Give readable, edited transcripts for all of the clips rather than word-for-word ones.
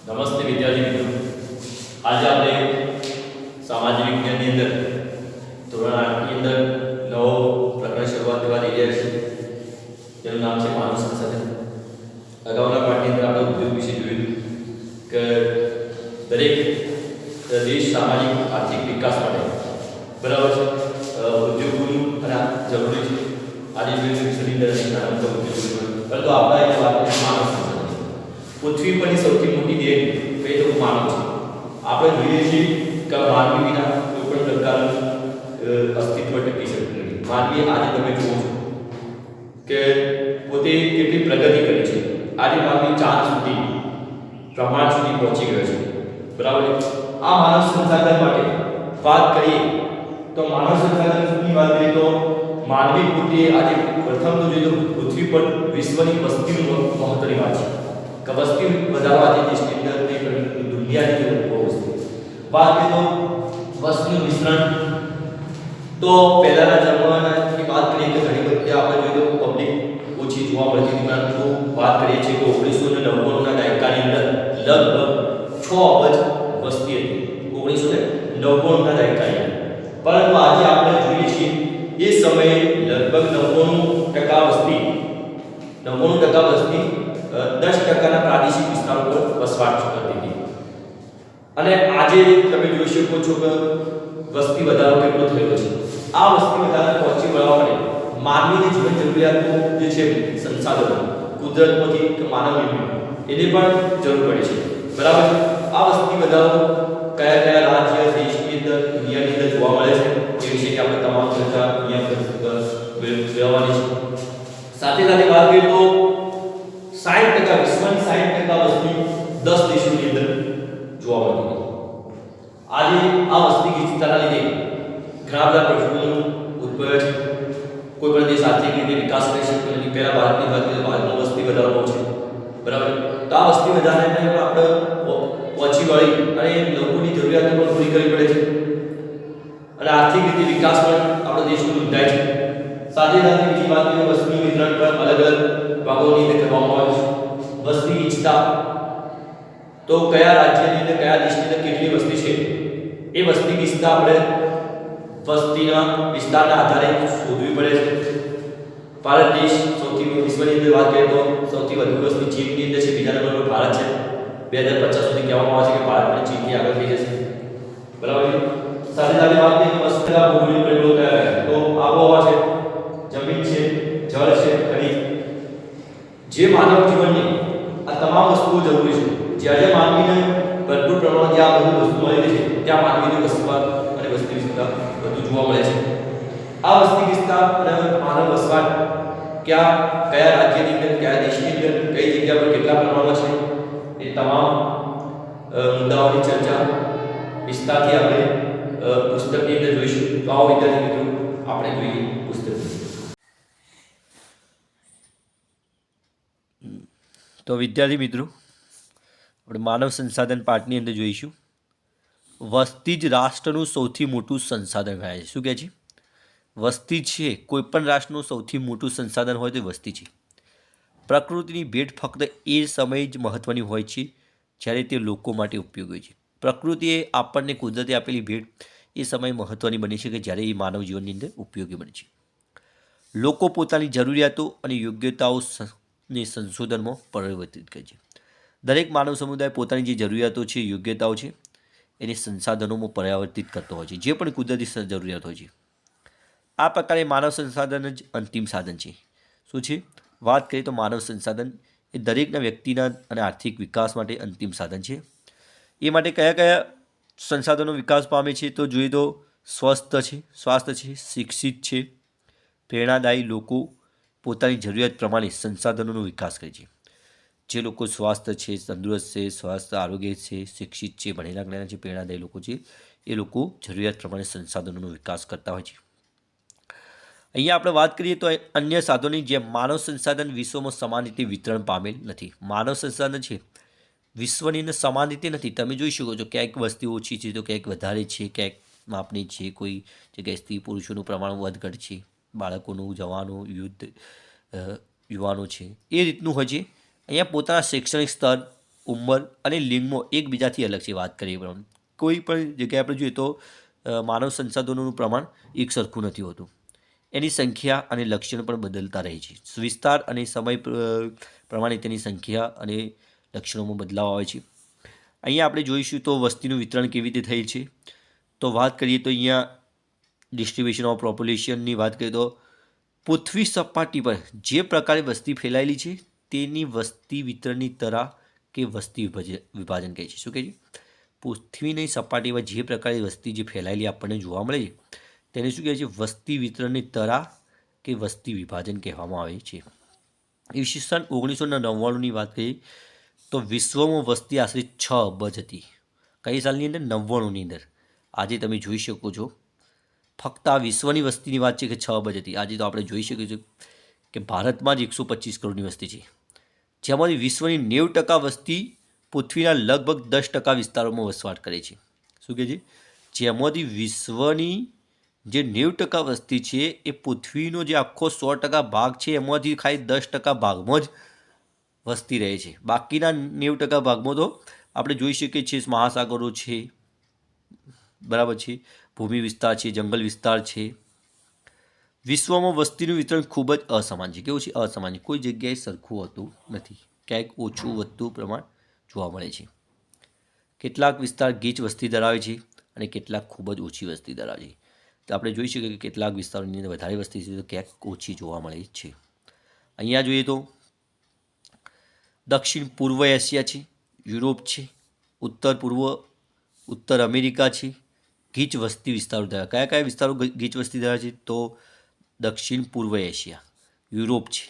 નમસ્તે વિદ્યાર્થી મિત્રો, આજે આપણે સામાજિક વિજ્ઞાનની અંદર ધોરણ 8 ની અંદર નવો પ્રકરણ શરૂઆત કરવા જઈ રહ્યા છીએ, જેનું નામ છે માનવ સંસાધન. અગાઉના પાઠની અંદર આપણે ઉદ્યોગ વિશે જોયું કે દરેક દેશ સામાજિક આર્થિક વિકાસ માટે બરાબર છે ઉદ્યોગોની અને જરૂરી છે. આજે જોઈએ વિશ્વની અંદર નાના મોટા ઉદ્યોગો, પરંતુ આપણે અહીંયા વાત કરીએ માનવ સંસાધન. પૃથ્વી પરની સૌથી મોટી દેન કઈ તો માનવ છે. આપણે જોઈએ છીએ કે માનવી વિના કોઈ પણ પ્રકારનું અસ્તિત્વ ટકી શકતું નથી. માનવી આજે તમે જુઓ છો કે પોતે કેટલી પ્રગતિ કરી છે. આજે માનવી ચાંદ સુધી બ્રહ્માંડ સુધી પહોંચી ગયો છે. બરાબર. આ માનવ સંસાધન માટે વાત કરીએ તો માનવ સંસાધન સુધી વાત કરીએ તો માનવી પોતે આજે પ્રથમ તો જોઈએ તો પૃથ્વી પર વિશ્વની વસ્તીનું મહત્વની વાત છે કે વસ્તી વધારવા જે દેશની અંદર દુનિયાની અંદર બહુ વસ્તી વાત કરીએ તો વસ્તીનું વિસ્તરણ તો પહેલાના જમાનાની વાત કરીએ કે ઘણી બધી આપણે જોઈએ તો પબ્લિક ઓછી જોવા મળતી હતી, પરંતુ વાત કરીએ છીએ કે 1990ના દાયકાની અંદર લગભગ 6 અબજ વસ્તી હતી. 1990ના દાયકાની અંદર. પરંતુ આજે આપણે જોઈએ છીએ એ સમયે લગભગ 99% વસ્તી 99% વસ્તી 10% પ્રાદેશિક વિસ્તારો પર વસવાટ કરતી હતી. અને આજે તમે જોઈ શકો છો કે વસ્તી વધારો કેટલો થયો છે. આ વસ્તી વધારાને પહોંચી વળવા માટે માનવીની જીવન જરૂરિયાતો જે છે સંસાધનો કુદરતમાંથી કે માનવ નિર્મિત એને પણ જરૂર પડે છે. બરાબર. આ વસ્તી વધારો કયા કયા રાજ્ય દેશની અંદર દુનિયાની અંદર જોવા મળે છે એ વિશે આપણે તમામ ચર્ચા અહીંયા કરવાની છે. સાથે સાથે વાત કરીએ તો 60% વિશ્વની 60% વસ્તી 10 દેશોની અંદર જોવા મળતી હતી. આજે આ વસ્તી ગીચતાના લીધે ઘણા બધા પ્રશ્નોનું ઉદ્ભવ છે. કોઈ પણ દેશ આર્થિક રીતે વિકાસ કરી શકતો નથી. પહેલા ભારતની વાત કરીએ તો ભારતમાં વસ્તી વધારો બહુ છે. બરાબર. તો આ વસ્તી વધારાને આપણે પહોંચી વળી અને લોકોની જરૂરિયાતો પણ પૂરી કરવી પડે છે અને આર્થિક રીતે વિકાસ પણ આપણો દેશનો નોંધાય છે. સાથે સાથે બીજી વાત કરીએ વસ્તી વિતરણ પર અલગ અલગ ભાગોની અંદર કરવામાં આવે છે. વસ્તી ગીચતા તો કયા રાજ્યની અંદર કયા દેશની અંદર કેટલી વસ્તી છે એ વસ્તી ગીચતા આપણે વસ્તીના વિસ્તારના આધારે શોધવી પડે છે. ભારત દેશ સૌથી વિશ્વની અંદર વાત કરીએ તો સૌથી વધુ વસ્તી ચીનની અંદર છે. બીજા નંબર પર ભારત છે. 2050 સુધી કહેવામાં આવે છે કે ભારત પણ ચીનથી આગળ થઈ જશે. બરાબર. સાથે સાથે વાત કરીએ તો વસ્તીના ભૌગોલિક પરિબળો કયા તો આબોહવા છે, જમીન છે, જળ છે, ખનિજ. જે માનવ જીવનની આ તમામ વસ્તુઓ જરૂરી છે. જ્યારે માનવીને ભરપૂર પ્રમાણમાં જ્યાં બધી વસ્તુ મળેલી છે ત્યાં માનવીની વસવાટ અને વસ્તી વિસ્તાર બધું જોવા મળે છે. આ વસ્તી વિસ્તાર અને માનવ વસવાટ કયા રાજ્યની અંદર કયા દેશની અંદર કઈ જગ્યા પર કેટલા પ્રમાણમાં છે એ તમામ મુદ્દાઓની ચર્ચા વિસ્તારથી આપણે પુસ્તકની અંદર જોઈશું. તો આવો વિદ્યાર્થી મિત્રો આપણે જોઈએ પુસ્તક. તો વિદ્યાર્થી મિત્રો આપણે માનવ સંસાધન પાઠની અંદર જોઈશું વસ્તી જ રાષ્ટ્રનું સૌથી મોટું સંસાધન ગણાય છે. શું કહે છે? વસ્તી છે કોઈ પણ રાષ્ટ્રનું સૌથી મોટું સંસાધન હોય તો વસ્તી છે. પ્રકૃતિની ભેટ ફક્ત એ સમયે જ મહત્ત્વની હોય છે જ્યારે તે લોકો માટે ઉપયોગી હોય છે. પ્રકૃતિએ આપણને કુદરતે આપેલી ભેટ એ સમયે મહત્ત્વની બની છે કે જ્યારે એ માનવ જીવનની અંદર ઉપયોગી બને છે. લોકો પોતાની જરૂરિયાતો અને યોગ્યતાઓને સંશોધનમાં પરિવર્તિત કરે છે. દરેક માનવ સમુદાય પોતાની જે જરૂરિયાતો છે, યોગ્યતાઓ છે એને સંસાધનોમાં પરિવર્તિત કરતો હોય છે, જે પણ કુદરતી જરૂરિયાત હોય છે. આ પ્રકારે માનવ સંસાધન જ અંતિમ સાધન છે. શું છે? વાત કરીએ તો માનવ સંસાધન એ દરેકના વ્યક્તિના અને આર્થિક વિકાસ માટે અંતિમ સાધન છે. એ માટે કયા કયા સંસાધનો વિકાસ પામે છે તો જોઈએ તો સ્વાસ્થ્ય છે, શિક્ષિત છે, પ્રેરણાદાયી લોકો પોતાની જરૂરિયાત પ્રમાણે સંસાધનોનો વિકાસ કરે છે. જે લોકો સ્વાસ્થ્ય છે, તંદુરસ્ત છે, સ્વાસ્થ્ય આરોગ્ય છે, શિક્ષિત છે, ભણેલા જ્ઞાના છે, પ્રેરણાદાયી લોકો છે, એ લોકો જરૂરિયાત પ્રમાણે સંસાધનોનો વિકાસ કરતા હોય છે. અહીંયા આપણે વાત કરીએ તો અન્ય સાધનોની જેમ માનવ સંસાધન વિશ્વમાં સમાન રીતે વિતરણ પામેલ નથી. માનવ સંસાધન છે વિશ્વની અંદર સમાન રીતે નથી. તમે જોઈ શકો છો ક્યાંક વસ્તી ઓછી છે તો ક્યાંક વધારે છે, ક્યાંક માપની છે, કોઈ જગ્યાએ સ્ત્રી પુરુષોનું પ્રમાણ વધઘટ છે, બાળકોનું, જવાનો, યુવાનો છે, એ રીતનું હોય છે. અહીંયા પોતાના શૈક્ષણિક સ્તર ઉંમર અને લિંગમાં એકબીજાથી અલગ છે. વાત કરીએ પ્રમાણે કોઈ પણ જગ્યાએ આપણે જોઈએ તો માનવ સંસાધનોનું પ્રમાણ એક સરખું નથી હોતું. એની સંખ્યા અને લક્ષણ પણ બદલતા રહે છે. વિસ્તાર અને સમય પ્રમાણે તેની સંખ્યા અને લક્ષણોમાં બદલાવ આવે છે. અહીંયા આપણે જોઈશું તો વસ્તીનું વિતરણ કેવી રીતે થયેલ છે. તો વાત કરીએ તો અહીંયા ડિસ્ટ્રીબ્યુશન ઓફ પોપ્યુલેશનની વાત કરીએ તો પૃથ્વી સપાટી પર જે પ્રકારે વસ્તી ફેલાયેલી છે તેની વસ્તી વિતરણની તરા કે વસ્તી વિભાજન કહે છે. શું કહે છે? પૃથ્વીની સપાટી પર જે પ્રકારે વસ્તી જે ફેલાયેલી આપણને જોવા મળે છે તેને શું કહે છે? વસ્તી વિતરણની તરા કે વસ્તી વિભાજન કહેવામાં આવે છે. ઈસવીસન 1999ની વાત કરીએ તો વિશ્વમાં વસ્તી આશરે 6 અબજ હતી. કઈ સાલની અંદર? 99ની અંદર. આજે તમે જોઈ શકો છો ફક્ત આ વિશ્વની વસ્તીની વાત છે કે 6 અબજ હતી. આજે તો આપણે જોઈ શકીએ છીએ કે ભારતમાં જ 125 કરોડની વસ્તી છે, જેમાંથી વિશ્વની 90% વસ્તી પૃથ્વીના લગભગ 10% વિસ્તારોમાં વસવાટ કરે છે. શું કહે છે? જેમાંથી વિશ્વની જે 90% વસ્તી છે એ પૃથ્વીનો જે આખો 100% ભાગ છે એમાંથી ખાલી 10% ભાગમાં જ વસ્તી રહે છે. બાકીના 90% ભાગમાં તો આપણે જોઈ શકીએ છીએ મહાસાગરો છે, બરાબર છે, ભૂમિ વિસ્તાર છે, જંગલ વિસ્તાર છે. વિશ્વમાં વસ્તીનું વિતરણ ખૂબ જ અસમાન છે. કેવું છે? અસમાન છે. કોઈ જગ્યાએ સરખું હોતું નથી. ક્યાંક ઓછું વધતું પ્રમાણ જોવા મળે છે. કેટલાક વિસ્તાર ગીચ વસ્તી ધરાવે છે અને કેટલાક ખૂબ જ ઓછી વસ્તી ધરાવે છે. તો આપણે જોઈ શકીએ કે કેટલાક વિસ્તારોની અંદર વધારે વસ્તી છે તો ક્યાંક ઓછી જોવા મળે છે. અહીંયા જોઈએ તો દક્ષિણ પૂર્વ એશિયા છે, યુરોપ છે, ઉત્તર અમેરિકા છે, ગીચ વસ્તી વિસ્તારો ધરાવે. કયા કયા વિસ્તારો ગીચ વસ્તી ધરાવે છે? તો દક્ષિણ પૂર્વ એશિયા, યુરોપ છે,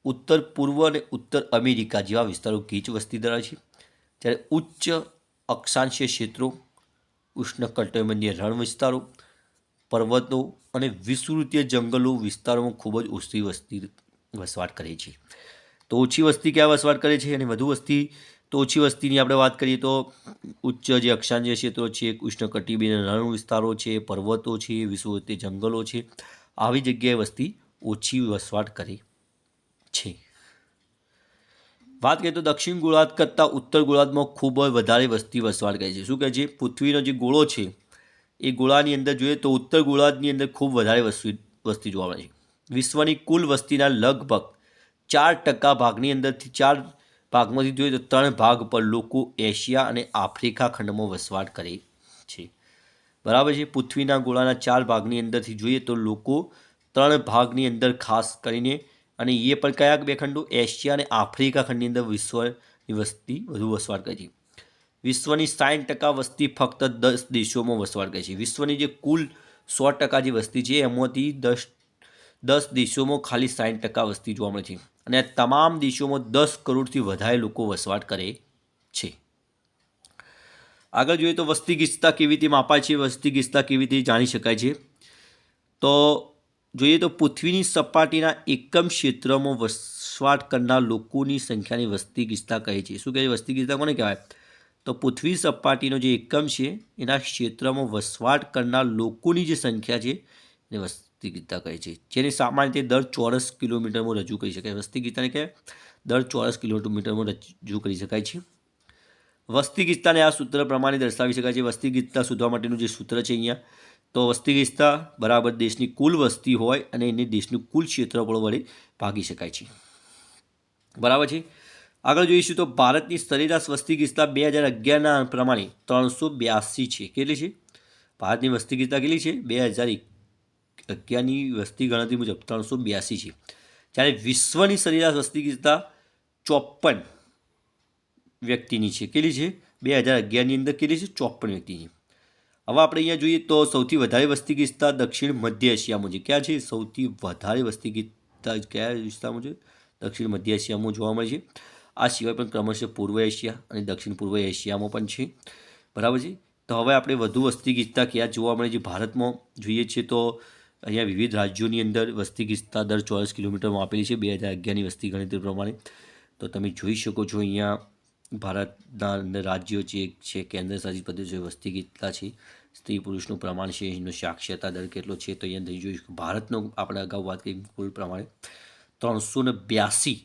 ઉત્તર પૂર્વ અને ઉત્તર અમેરિકા જેવા વિસ્તારો ગીચ વસ્તી ધરાવે છે. જ્યારે ઉચ્ચ અક્ષાંશીય ક્ષેત્રો, ઉષ્ણકટિબંધીય રણ વિસ્તારો, પર્વતો અને વિષુવવૃત્તીય જંગલો વિસ્તારોમાં ખૂબ જ ઓછી વસ્તી વસવાટ કરે છે. તો ઓછી વસ્તી ક્યાં વસવાટ કરે છે અને વધુ વસ્તી? તો ઓછી વસ્તીની આપણે વાત કરીએ તો ઉચ્ચ જે અક્ષાંશીય ક્ષેત્રો છે, ઉષ્ણકટિબંધીય રણ વિસ્તારો છે, પર્વતો છે, વિષુવવૃત્તીય જંગલો છે, આવી જગ્યાએ વસ્તી ઓછી વસવાટ કરે છે. વાત કરીએ તો દક્ષિણ ગોળાર્ધ કરતાં ઉત્તર ગોળાર્ધમાં ખૂબ જ વધારે વસ્તી વસવાટ કરે છે. શું કહે છે? પૃથ્વીનો જે ગોળો છે એ ગોળાની અંદર જોઈએ તો ઉત્તર ગોળાર્ધની અંદર ખૂબ વધારે વસ્તી જોવા મળે છે. વિશ્વની કુલ વસ્તીના લગભગ 4% ભાગની અંદરથી 4 ભાગમાંથી જોઈએ તો 3 ભાગ પર લોકો એશિયા અને આફ્રિકા ખંડમાં વસવાટ કરે છે. બરાબર છે? પૃથ્વીના ગોળાના 4 ભાગની અંદરથી જોઈએ તો લોકો 3 ભાગની અંદર ખાસ કરીને, અને એ પણ કયા 2 ખંડો? એશિયા અને આફ્રિકા ખંડની અંદર વિશ્વની વસ્તી વધુ વસવાટ કરે છે. વિશ્વની 60% વસ્તી ફક્ત 10 દેશોમાં વસવાટ કરે છે. વિશ્વની જે કુલ 100% જે વસ્તી છે એમાંથી 10 દેશોમાં ખાલી 60% વસ્તી જોવા મળે છે. અને આ તમામ દેશોમાં 10 કરોડથી વધારે લોકો વસવાટ કરે છે. આગળ જોઈએ તો વસ્તી ગીચતા કેવી રીતે માપાય છે, વસ્તી ગીચતા કેવી રીતે જાણી શકાય છે? તો જોઈએ તો પૃથ્વીની સપાટીના એકમ ક્ષેત્રમાં વસવાટ કરનાર લોકોની સંખ્યાની વસ્તી ગીચતા કહે છે. શું કહે છે? વસ્તી ગીચતા કોને કહેવાય? તો પૃથ્વી સપાટીનો જે એકમ છે એના ક્ષેત્રમાં વસવાટ કરનાર લોકોની જે સંખ્યા છે એને વસ્તી ગીચતા કહે છે, જેને સામાન્ય રીતે દર ચોરસ કિલોમીટરમાં રજૂ કરી શકાય. વસ્તી ગીચતાને કહેવાય દર ચોરસ કિલોમીટરમાં રજૂ કરી શકાય છે. વસ્તી ગીચતાને આ સૂત્ર પ્રમાણે દર્શાવી શકાય છે. વસ્તી ગીચતા શોધવા માટેનું જે સૂત્ર છે અહીંયા, તો વસ્તી ગીચતા બરાબર દેશની કુલ વસ્તી હોય અને એને દેશનું કુલ ક્ષેત્રફળ વડે ભાગી શકાય છે. બરાબર છે? આગળ જોઈશું તો ભારતની સરેરાશ વસ્તી ગીચતા 2011ના પ્રમાણે 382 છે. કેટલી છે? ભારતની વસ્તી ગીચતા કેટલી છે? 2011ની વસ્તી ગણતરી મુજબ 382 છે. જ્યારે વિશ્વની સરેરાશ વસ્તી ગીચતા 54 વ્યક્તિની છે. કેટલી છે? 2011ની અંદર કેટલી છે? 54 વ્યક્તિની. હવે આપણે અહીંયા જોઈએ તો સૌથી વધારે વસ્તી ગીચતા દક્ષિણ મધ્ય એશિયામાં છે. ક્યાં છે? સૌથી વધારે વસ્તી ગીચતા કયા વિસ્તારમાં છે? દક્ષિણ મધ્ય એશિયામાં જોવા મળે છે. આ સિવાય પણ ક્રમશઃ પૂર્વ એશિયા અને દક્ષિણ પૂર્વ એશિયામાં પણ છે. બરાબર છે? તો હવે આપણે વધુ વસ્તી ગીચતા ક્યાં જોવા મળે છે ભારતમાં જોઈએ છીએ તો અહીંયા વિવિધ રાજ્યોની અંદર વસ્તી ગીચતા દર ચોરસ કિલોમીટરમાં આપેલી છે 2011ની વસ્તી ગણતરી પ્રમાણે. તો તમે જોઈ શકો છો અહીંયા ભારતના અંદર રાજ્યો છે, કેન્દ્ર શાસિત પ્રદેશો વસ્તી ગીચતા છે, સ્ત્રી પુરુષનું પ્રમાણ છે, એનો સાક્ષરતા દર કેટલો છે. તો અહીંયા જોઈશું ભારતનો આપણે અગાઉ વાત કરી કુલ પ્રમાણે 382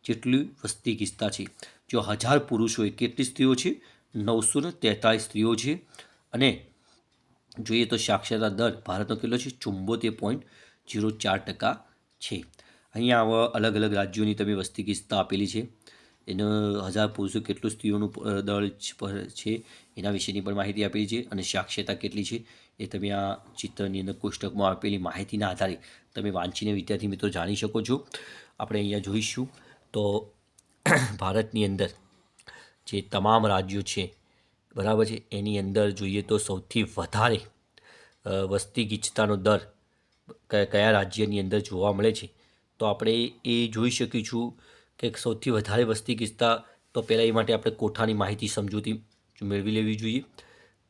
જેટલી વસ્તી ગીચતા છે. જો 1000 પુરુષોએ કેટલી સ્ત્રીઓ છે? 943 સ્ત્રીઓ છે. અને જોઈએ તો સાક્ષરતા દર ભારતનો કેટલો છે? 74.04% છે. અહીંયા આવા અલગ અલગ રાજ્યોની તમે વસ્તી ગીચતા આપેલી છે. એનો 1000 પુરુષો કેટલું સ્ત્રીઓનું દળ છે એના વિશેની પણ માહિતી આપેલી છે. અને સાક્ષરતા કેટલી છે એ તમે આ ચિત્રની અંદર કોષ્ટકમાં આપેલી માહિતીના આધારે તમે વાંચીને વિદ્યાર્થી મિત્રો જાણી શકો છો. આપણે અહીંયા જોઈશું તો ભારતની અંદર જે તમામ રાજ્યો છે, બરાબર છે, એની અંદર જોઈએ તો સૌથી વધારે વસ્તી ગીચતાનો દર કયા રાજ્યની અંદર જોવા મળે છે, તો આપણે એ જોઈ શકીશું કે સૌથી વધારે વસ્તી ગીચતા, તો પહેલાં એ માટે આપણે કોઠાની માહિતી સમજૂતી મેળવી લેવી જોઈએ.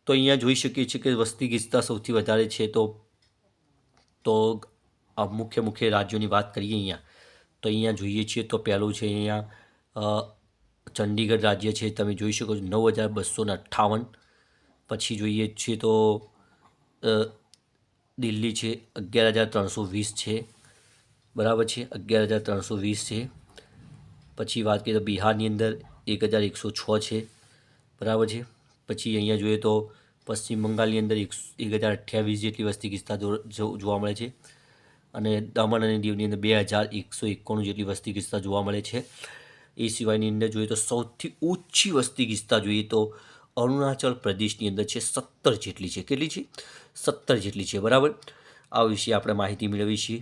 તો અહીંયા જોઈ શકીએ છીએ કે વસ્તી ગીચતા સૌથી વધારે છે. તો આ મુખ્ય રાજ્યોની વાત કરીએ તો અહીંયા જોઈએ છીએ તો પહેલું છે અહીંયા ચંડીગઢ રાજ્ય છે, તમે જોઈ શકો છો 9258. પછી જોઈએ છીએ તો દિલ્હી છે 11320 છે, બરાબર છે, 11320 છે. પછી વાત કરીએ તો બિહારની અંદર 1106 છે, બરાબર છે. પછી અહીંયા જોઈએ તો પશ્ચિમ બંગાળની અંદર 1028 જેટલી વસ્તી ગીચતા જોવા મળે છે. અને દમણ અને દીવની અંદર 2191 જેટલી વસ્તી ગીચતા જોવા મળે છે. એ સિવાયની અંદર જોઈએ તો સૌથી ઊંચી વસ્તી ગીચતા જોઈએ તો અરુણાચલ પ્રદેશની અંદર છે 17 જેટલી છે. કેટલી છે? 17 જેટલી છે, બરાબર. આ વિશે આપણે માહિતી મેળવી છીએ.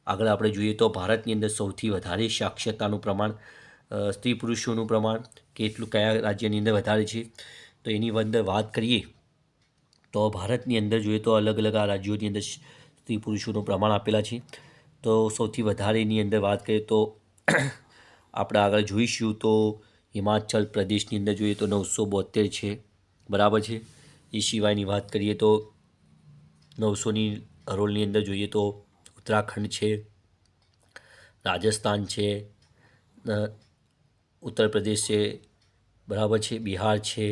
આગળ આપણે જોઈએ તો ભારતની અંદર સૌથી વધારે સાક્ષરતાનું પ્રમાણ, સ્ત્રી પુરુષોનું પ્રમાણ કેટલું કયા રાજ્યની અંદર વધારે છે, તો એની અંદર વાત કરીએ તો ભારતની અંદર જોઈએ તો અલગ અલગ આ રાજ્યોની અંદર સ્ત્રી પુરુષોનું પ્રમાણ આપેલા છે. તો સૌથી વધારેની અંદર વાત કરીએ તો આપણે આગળ જોઈશું તો હિમાચલ પ્રદેશની અંદર જોઈએ તો 972 છે, બરાબર છે. એ સિવાયની વાત કરીએ તો 900ની હરોળની અંદર જોઈએ તો ઉત્તરાખંડ છે, રાજસ્થાન છે, ઉત્તર પ્રદેશ છે, બરાબર છે, બિહાર છે,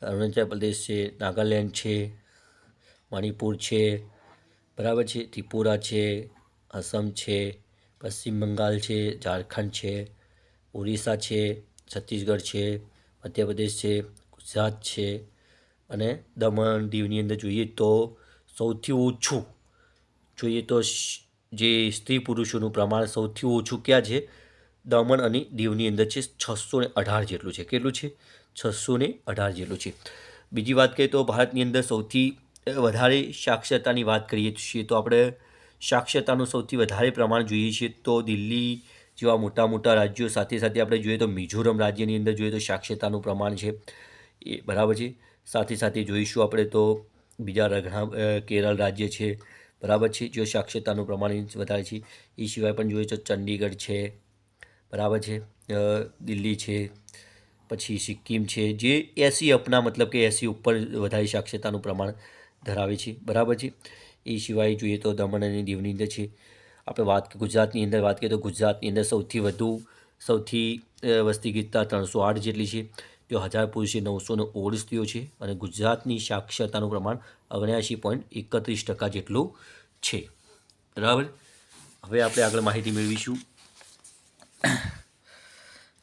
અરુણાચલ પ્રદેશ છે, નાગાલેન્ડ છે, મણિપુર છે, બરાબર છે, ત્રિપુરા છે, અસમ છે, પશ્ચિમ બંગાળ છે, ઝારખંડ છે, ઓરિસ્સા છે, છત્તીસગઢ છે, મધ્યપ્રદેશ છે, ગુજરાત છે. અને દમણ દીવની અંદર જોઈએ તો સૌથી ઓછું જોઈએ તો જે સ્ત્રી પુરુષોનું પ્રમાણ સૌથી ઓછું ક્યાં છે? દમણ અને દીવની અંદર છે 618 જેટલું છે. કેટલું છે? 618 જેટલું છે. બીજી વાત કરીએ તો ભારતની અંદર સૌથી વધારે સાક્ષરતાની વાત કરીએ છીએ તો આપણે સાક્ષરતાનું સૌથી વધારે પ્રમાણ જોઈએ છીએ તો દિલ્હી જેવા મોટા રાજ્યો સાથે સાથે આપણે જોઈએ તો મિઝોરમ રાજ્યની અંદર જોઈએ તો સાક્ષરતાનું પ્રમાણ છે એ, બરાબર છે. સાથે સાથે જોઈશું આપણે તો બીજા ઘણા કેરળ રાજ્ય છે, બરાબર છે, જો સાક્ષરતાનું પ્રમાણ વધારે છે. એ સિવાય પણ જોઈએ તો ચંડીગઢ છે, બરાબર છે, દિલ્હી છે, પછી સિક્કિમ છે, જે 80 અપના મતલબ કે 80 ઉપર વધારે સાક્ષરતાનું પ્રમાણ ધરાવે છે, બરાબર છે. એ સિવાય જોઈએ તો દમણ અને દીવની અંદર છે. આપણે ગુજરાતની અંદર વાત કરીએ તો ગુજરાતની અંદર સૌથી વસ્તી ગીચતા 308 જેટલી છે. જો 1000 પુરુષે 919 સ્ત્રીઓ છે. અને ગુજરાતની સાક્ષરતાનું પ્રમાણ 79.31% જેટલું છે, બરાબર. હવે આપણે આગળ માહિતી મેળવીશું.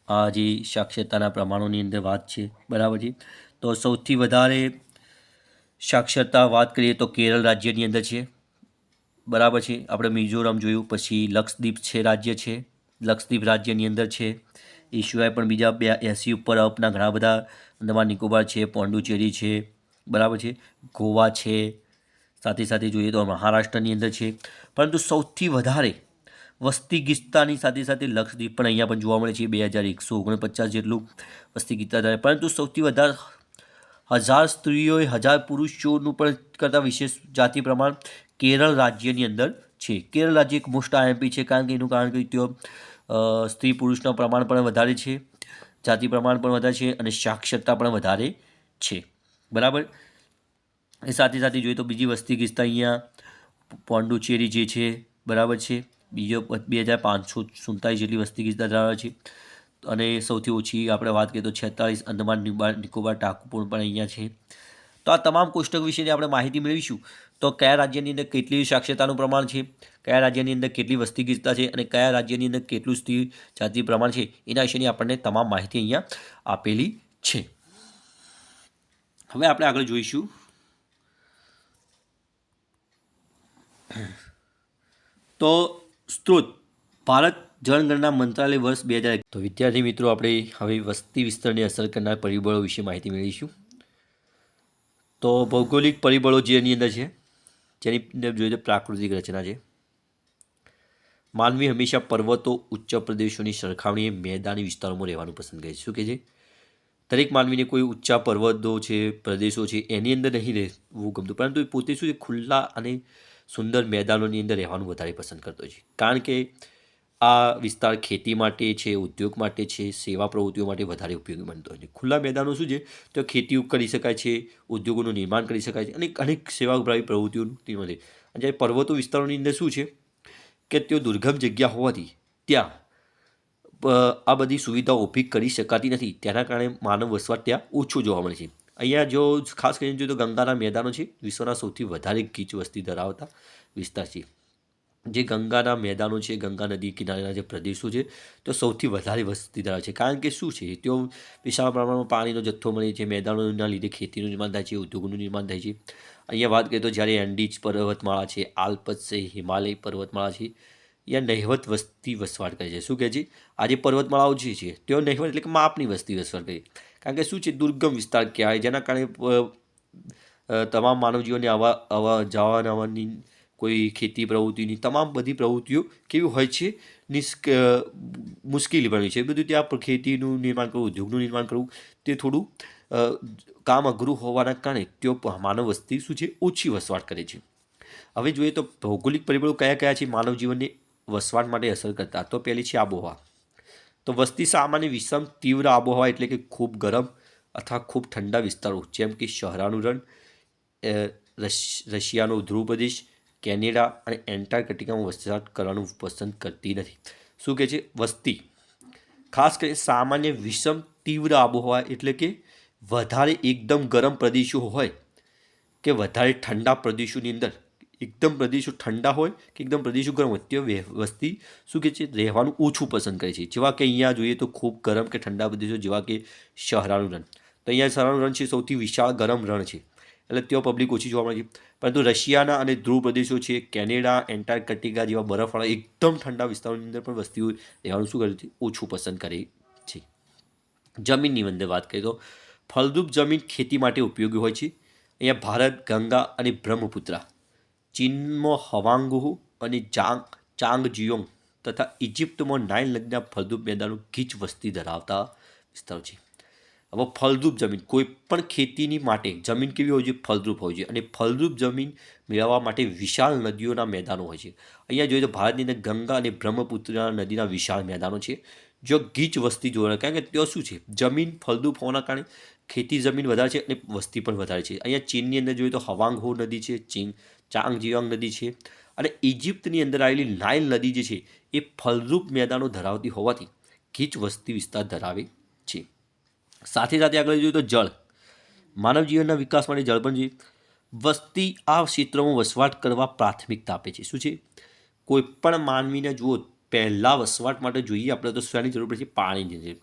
આ જે સાક્ષરતાના પ્રમાણોની અંદર વાત છે, બરાબર છે. તો સૌથી વધારે સાક્ષરતા વાત કરીએ તો કેરળ રાજ્યની અંદર છે, બરાબર છે. આપણે મિઝોરમ જોયું, પછી લક્ષદ્વીપ છે રાજ્ય છે, લક્ષદ્વીપ રાજ્યની અંદર છે. એ સિવાય પણ બીજા 80 ઉપર અપના ઘણા બધા અંદમાન નિકોબાર છે, પોંડુચેરી છે, બરાબર છે, ગોવા છે, સાથે સાથે જોઈએ તો મહારાષ્ટ્રની અંદર છે. પરંતુ સૌથી વધારે વસ્તી ગીચતાની સાથે સાથે લક્ષદ્વીપ પણ અહીંયા પણ જોવા મળે છે, 2149 જેટલું વસ્તી ગીચતા ધરાવે. પરંતુ સૌથી વધારે 1000 સ્ત્રીઓએ 1000 પુરુષોનું પણ કરતાં વિશેષ જાતિ પ્રમાણ કેરળ રાજ્યની અંદર છે. કેરળ રાજ્ય એક મોસ્ટ આઈએમપી છે, કારણ કે ત્યાં સ્ત્રી પુરુષનું પ્રમાણ પણ વધારે છે, જાતિ પ્રમાણ પણ વધારે છે, અને સાક્ષરતા પણ વધારે છે, બરાબર. એ સાથે સાથે જોઈએ તો બીજી વસ્તી ગીચતા અહીંયા પોંડુચેરી જે છે, બરાબર છે, બીજો 2547 જેટલી વસ્તી ગીચતા ધરાવે છે. અને સૌથી ઓછી આપણે વાત કરીએ તો 46 અંદમાન નિકોબાર ટાપુ પણ અહીંયા છે. તો આ તમામ કોષ્ટક વિશેની આપણે માહિતી મેળવીશું. તો કયા રાજ્યની અંદર કેટલી સાક્ષરતાનું પ્રમાણ છે, કયા રાજ્યની અંદર કેટલી વસ્તી ગીચતા છે અને કયા રાજ્યની અંદર કેટલું સ્ત્રી જાતિ પ્રમાણ છે, એના વિશેની આપણને તમામ માહિતી અહીંયા આપેલી છે. હવે આપણે આગળ જોઈશું તો સ્ત્રોત ભારત જનગણના મંત્રાલય વર્ષ 2000. તો વિદ્યાર્થી મિત્રો, આપણે હવે વસ્તી વિસ્તરણને અસર કરનાર પરિબળો વિશે માહિતી મેળવીશું. તો ભૌગોલિક પરિબળો જેની અંદર છે, જેની અંદર જોઈએ તો પ્રાકૃતિક રચના છે. માનવી હંમેશા પર્વતો ઉચ્ચ પ્રદેશોની સરખામણીએ મેદાની વિસ્તારોમાં રહેવાનું પસંદ કરે છે. શું કહે છે? દરેક માનવીને કોઈ ઊંચા પર્વતો છે, પ્રદેશો છે, એની અંદર નહીં રહેવું ગમતું, પરંતુ એ પોતે શું છે, ખુલ્લા અને સુંદર મેદાનોની અંદર રહેવાનું વધારે પસંદ કરતો છે. કારણ કે આ વિસ્તાર ખેતી માટે છે, ઉદ્યોગ માટે છે, સેવા પ્રવૃત્તિઓ માટે વધારે ઉપયોગી બનતો હોય છે. ખુલ્લા મેદાનો શું છે, તો ખેતી કરી શકાય છે, ઉદ્યોગોનું નિર્માણ કરી શકાય છે અને અનેક સેવાભાવી પ્રવૃત્તિઓનું નિર્માણ થાય. અને જ્યારે પર્વતો વિસ્તારોની અંદર શું છે કે તેઓ દુર્ગમ જગ્યા હોવાથી ત્યાં આ બધી સુવિધાઓ ઊભી કરી શકાતી નથી. તેના કારણે માનવ વસવાટ ત્યાં ઓછો જોવા મળે છે. અહીંયા જો ખાસ કરીને જોઈએ તો ગંગાના મેદાનો છે, વિશ્વના સૌથી વધારે ગીચ વસ્તી ધરાવતા વિસ્તાર છે. જે ગંગાના મેદાનો છે, ગંગા નદી કિનારેના જે પ્રદેશો છે, તો સૌથી વધારે વસ્તી ધરાવે છે. કારણ કે શું છે, તેઓ વિશાળ પ્રમાણમાં પાણીનો જથ્થો મળે છે, મેદાનોના લીધે ખેતીનું નિર્માણ થાય છે, ઉદ્યોગોનું નિર્માણ થાય છે. અહીંયા વાત કરીએ તો જ્યારે એન્ડીઝ પર્વતમાળા છે, આલ્પ્સ છે, હિમાલય પર્વતમાળા છે, અહીંયા નહિવત વસ્તી વસવાટ કરે છે. શું કહે છે? આ જે પર્વતમાળાઓ જે છે તેઓ નહિવત એટલે કે માપની વસ્તી વસવાટ કરે. કારણ કે શું છે, દુર્ગમ વિસ્તાર કહેવાય, જેના કારણે તમામ માનવ જીવનને આવા જવાની કોઈ ખેતી પ્રવૃત્તિની તમામ બધી પ્રવૃત્તિઓ કેવી હોય છે, મુશ્કેલી બની છે. બધું ત્યાં ખેતીનું નિર્માણ કરવું, ઉદ્યોગનું નિર્માણ કરવું તે થોડું કામ અઘરું હોવાના કારણે તેઓ માનવ વસ્તી શું છે, ઓછી વસવાટ કરે છે. હવે જોઈએ તો ભૌગોલિક પરિબળો કયા કયા છે માનવ જીવનને વસવાટ માટે અસર કરતા. તો પહેલી છે આબોહવા. તો વસ્તી સામાન્ય વિષમ તીવ્ર આબોહવા એટલે કે ખૂબ ગરમ અથવા ખૂબ ઠંડા વિસ્તારો, જેમ કે સહારાનું રણ, રશિયાનો ધ્રુવ પ્રદેશ, કેનેડા અને એન્ટાર્કટિકામાં વસવાટ કરવાનું પસંદ કરતી નથી. શું કહે છે? વસ્તી ખાસ કરીને સામાન્ય વિષમ તીવ્ર આબોહવા એટલે કે વધારે એકદમ ગરમ પ્રદેશો હોય કે વધારે ઠંડા પ્રદેશોની અંદર, એકદમ પ્રદેશો ઠંડા હોય કે એકદમ પ્રદેશો ગરમ હોય, તે વસ્તી શું કહે છે, રહેવાનું ઓછું પસંદ કરે છે. જેવા કે અહીંયા જોઈએ તો ખૂબ ગરમ કે ઠંડા પ્રદેશો, જેવા કે સહારાનું રણ. તો અહીંયા સહારાનું રણ છે સૌથી વિશાળ ગરમ રણ છે, એટલે તેઓ પબ્લિક ઓછી જોવા મળે છે. પરંતુ રશિયાના અને ધ્રુવ પ્રદેશો છે, કેનેડા, એન્ટાર્કટિકા જેવા બરફવાળા એકદમ ઠંડા વિસ્તારોની અંદર પણ વસ્તીઓ રહેવાનું શું કરે છે, ઓછું પસંદ કરે છે. જમીનની અંદર વાત કરીએ તો ફળદ્રુપ જમીન ખેતી માટે ઉપયોગી હોય છે. અહીંયા ભારત ગંગા અને બ્રહ્મપુત્રા, ચીનમાં હવાંગહુ અને ચાંગજિયોંગ તથા ઇજિપ્તમાં નાઇલ નદીના ફળદ્રુપ મેદાનો ગીચ વસ્તી ધરાવતા વિસ્તારો છે. હવે ફળદ્રુપ જમીન, કોઈ પણ ખેતીની માટે જમીન કેવી હોય છે, ફળદ્રુપ હોય છે. અને ફળદ્રુપ જમીન મેળવવા માટે વિશાળ નદીઓના મેદાનો હોય છે. અહીંયા જોઈએ તો ભારતની અંદર ગંગા અને બ્રહ્મપુત્રા નદીના વિશાળ મેદાનો છે, જો ગીચ વસ્તી જોવા, કારણ કે ત્યાં શું છે, જમીન ફળદ્રુપ હોવાના કારણે ખેતી જમીન વધારે છે અને વસ્તી પણ વધારે છે. અહીંયા ચીનની અંદર જોઈએ તો હવાંગહો નદી છે, ચાંગજિયોંગ નદી છે, અને ઇજિપ્તની અંદર આવેલી નાઇલ નદી જે છે એ ફળદ્રુપ મેદાનો ધરાવતી હોવાથી ગીચ વસ્તી વિસ્તાર ધરાવે છે. સાથે સાથે આગળ જોઈએ તો જળ, માનવ જીવનના વિકાસ માટે જળ પણ જોઈએ. વસ્તી આ ક્ષેત્રોમાં વસવાટ કરવા પ્રાથમિકતા આપે છે. શું છે? કોઈ પણ માનવીને જુઓ, પહેલાં વસવાટ માટે જોઈએ આપણે તો શેની જરૂર પડે છે? પાણીની જરૂર.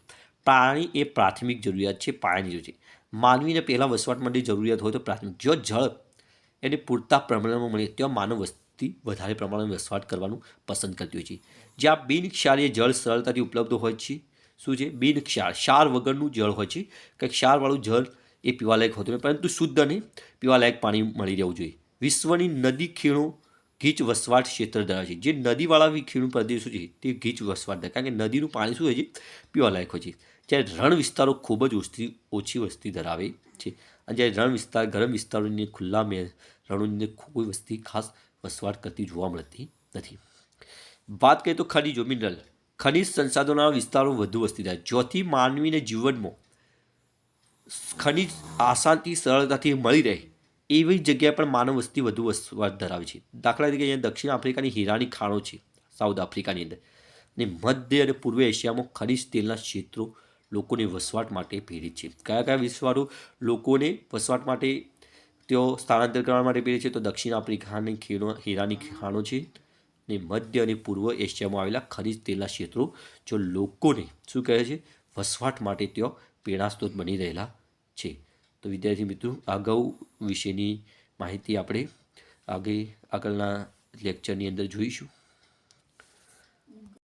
પાણી એ પ્રાથમિક જરૂરિયાત છે, પાણીની જરૂર છે. માનવીને પહેલાં વસવાટ માટે જરૂરિયાત હોય તો પ્રાથમિક, જો જળ એને પૂરતા પ્રમાણમાં મળે ત્યાં માનવ વસ્તી વધારે પ્રમાણમાં વસવાટ કરવાનું પસંદ કરતી હોય છે. જ્યાં બિનક્ષારીય જળ સરળતાથી ઉપલબ્ધ હોય છે. શું છે? ક્ષાર વગરનું જળ હોય છે, કે ક્ષારવાળું જળ એ પીવાલાયક હોતું નથી, પરંતુ શુદ્ધ અને પીવાલાયક પાણી મળી રહેવું જોઈએ. વિશ્વની નદી ખીણો ગીચ વસવાટ ક્ષેત્ર ધરાવે છે. જે નદીવાળા ખીણ પ્રદેશો છે તે ગીચ વસવાટ ધરાવે, કારણ કે નદીનું પાણી શું હોય છે? પીવાલાયક હોય છે. જ્યારે રણ વિસ્તારો ખૂબ જ ઓછી વસ્તી ધરાવે છે. અને જ્યારે રણ વિસ્તાર, ગરમ વિસ્તારોની ખુલ્લા રણોની અંદર કોઈ વસ્તી ખાસ વસવાટ કરતી જોવા મળતી નથી. વાત કરીએ તો ખનિજો, મિનરલ, ખનિજ સંસાધનોના વિસ્તારો વધુ વસ્તી થાય, જ્યાંથી માનવીને જીવનમાં ખનિજ આસાનથી સરળતાથી મળી રહે એવી જગ્યાએ પણ માનવ વસ્તી વધુ વસવાટ ધરાવે છે. દાખલા તરીકે અહીંયા દક્ષિણ આફ્રિકાની હીરાની ખાણો છે, સાઉથ આફ્રિકાની અંદર, અને મધ્ય અને પૂર્વ એશિયામાં ખનિજ તેલના ક્ષેત્રો લોકોને વસવાટ માટે પ્રેરિત છે. કયા કયા વિસ્તારો લોકોને વસવાટ માટે તેઓ સ્થળાંતર કરવા માટે પ્રેરે છે તો દક્ષિણ આફ્રિકાની હીરાની ખાણો છે ને મધ્ય અને પૂર્વ એશિયામાં આવેલા ખનિજ તેલના ક્ષેત્રો જો લોકોને શું કહે છે વસવાટ માટે ત્યાં પ્રેરણા સ્ત્રોત બની રહેલા છે. તો વિદ્યાર્થી મિત્રો અગાઉ વિશેની માહિતી આપણે આગળના લેક્ચરની અંદર જોઈશું.